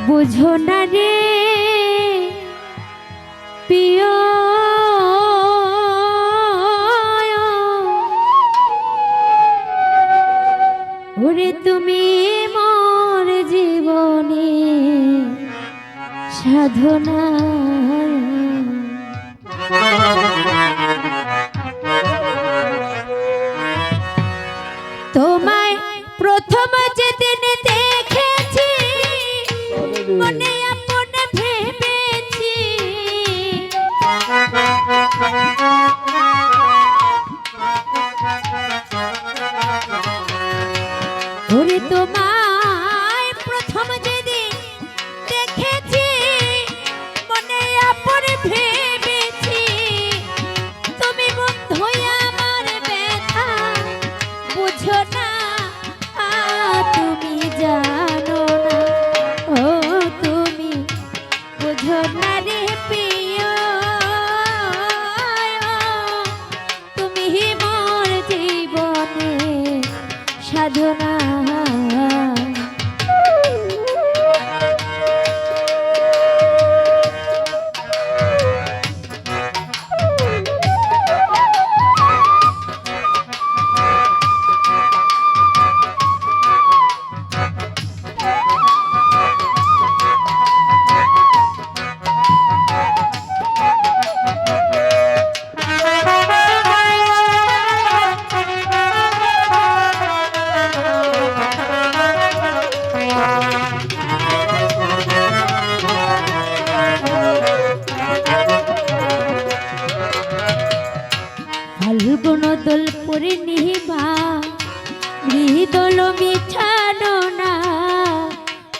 বুঝো না রে প্রিয় ওরে তুমি মোর জীবনে সাধনা তোমায় প্রথম যেদিন দেখেছি মনে আপন ভেবেছি ওরে তোমায় প্রথম যেদিন দেখেছি মনে আপন ভেবেছি তুমি বন্ধু আমার ব্যথা বুঝো না তুমি জানো না ও তুমি বুঝো না রে প্রিয় তুমি মোর জীবনে সাধনা ফাল্গুনদল পরে নিহিবা মৃদল মিঠানো না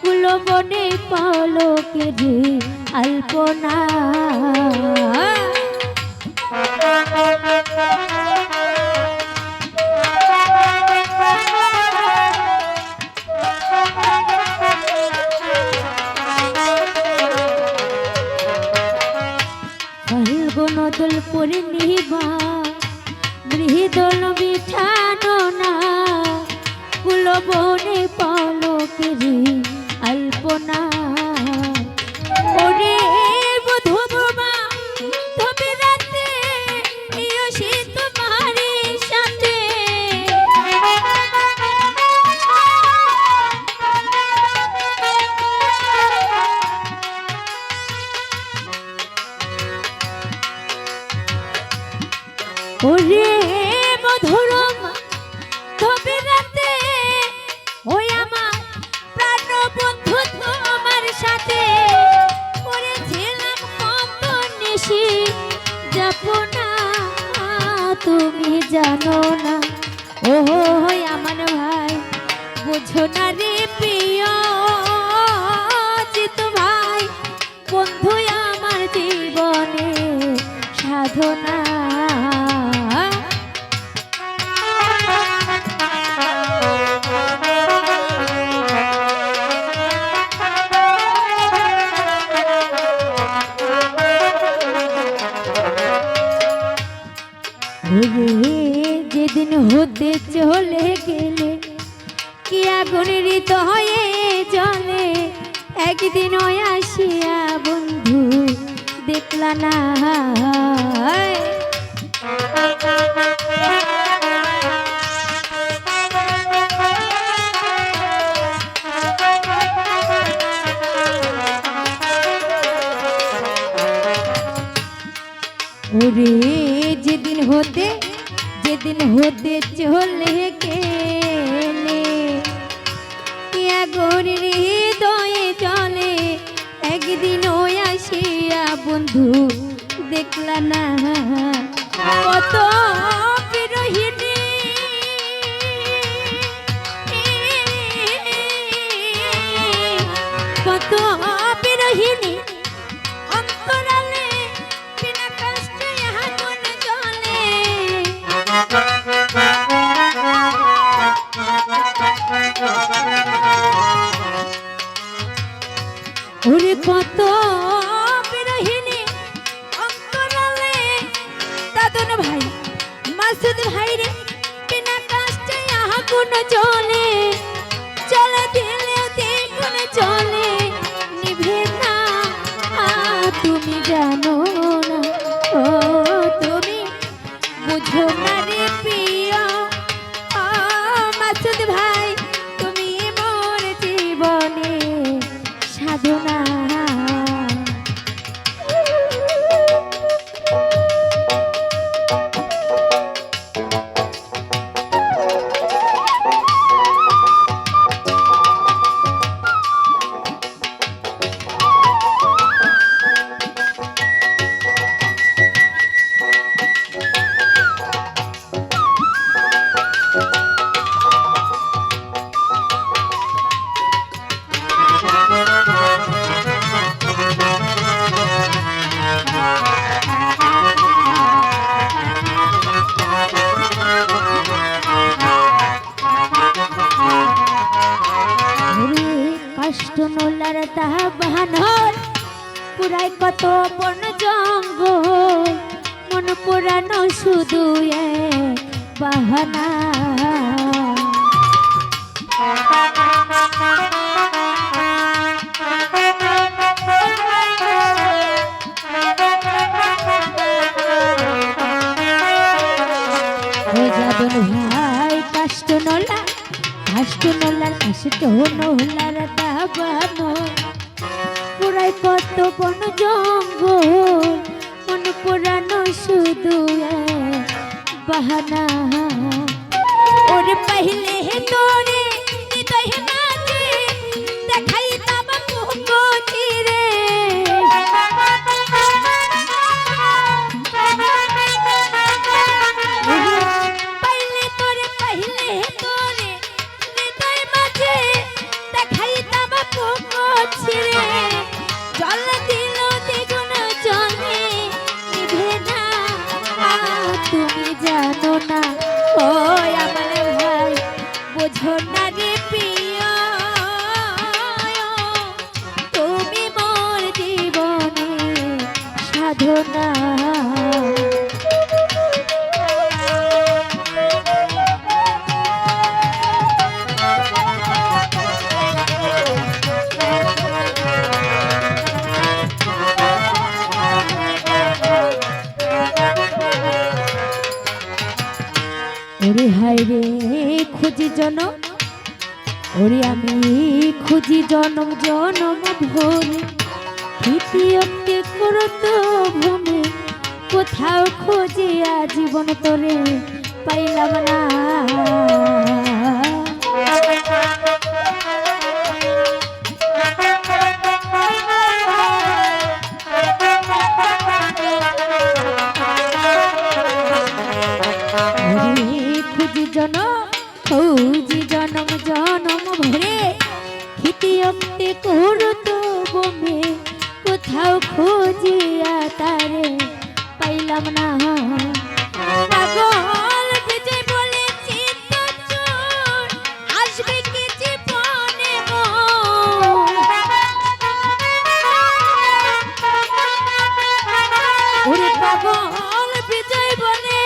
কুলবনে পলকে রে আলপনা ফাল্গুনদল পরে নিহিবা মৃদল বিঠানো না কুলবনে পলকে রে আলপনা ওরে মধুমা তবে রাতে সে তোমার সাথে ওরে মধুরমা তবে রাতে ওই আমার প্রাণ বন্ধু তোমার সাথে করেছিলাম কত নিশি যাপনা তুমি জানো না ও আমার ভাই বুঝো না রে প্রিয় জিতু ভাই বন্ধু আমার জীবনে সাধনা যেদিন হতে চলে গেলে কি আগুন হৃদয়ে জলে একদিন আসিয়া বন্ধু দেখলা না ওরে যেদিন হতে চলে গেলে আগুন হৃদয়ে জলে একদিন আসিয়া বন্ধু দেখলা না কত বিরহিনী কত বিরহিনী অন্তরালে বিনা কষ্টে আগুন জ্বলে নলার দাবানর পুরাই কত বন জঙ্গল মন পুরানো শুধু বাহানা যাবন ভাই কাষ্ট নলার দাবানো পুরাই কত বন জঙ্গল মন পুরানো শুধু বাহানা ওরে পহলে হে তোরে হৃদয় মাঝে দেখাই তাম মুখি রে পহলে তোরে হৃদয় মাঝে দেখাই তাম মুখি রে জল দিল দ্বিগুণ জলে নিভে না তুমি জানো না ও আমার ভাই বোঝো না রে প্রিয় তুমি মোর জীবনে সাধনা ওরে হায় রে খুঁজি জনম ওরে আমি খুঁজি জনম জনম ভরে তৃতীয়তে করত ভূমি কোথাও খুঁজি জীবন তোরে পাইলাম না খুঁজি জনম জনম ভরে তৃতীয়তে করত বমে কোথাও খুঁজিয়া তারে পাইলাম না পাগল বিজয় বলে চিত্ত চোর আসবে কি জীবনে ওরে পাগল বিজয় বলে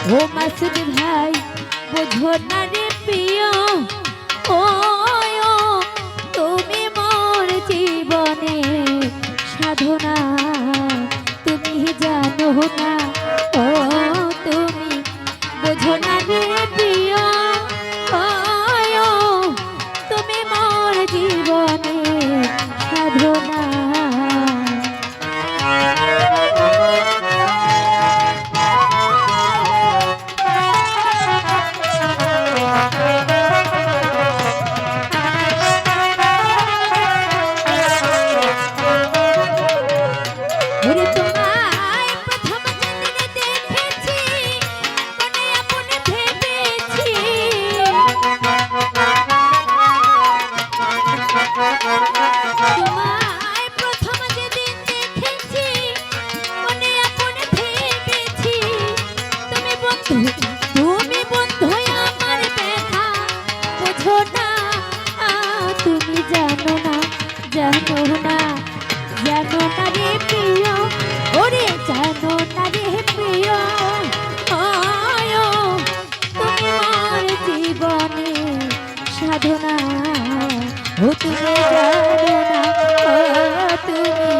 ও মাসুদ ভাই বোঝো না রে প্রিয় ও তুমি মোর জীবনে সাধনা তুমি জানো না ও তুমি বোঝো না রে প্রিয় ও তুমি মোর জীবনে সাধনা তোমার জানো না জানো না জানো না রে প্রিয় ওরে জানো না রে প্রিয় আয় তুমি আমার জীবনে সাধনা ও তুমি জানো না ও তুমি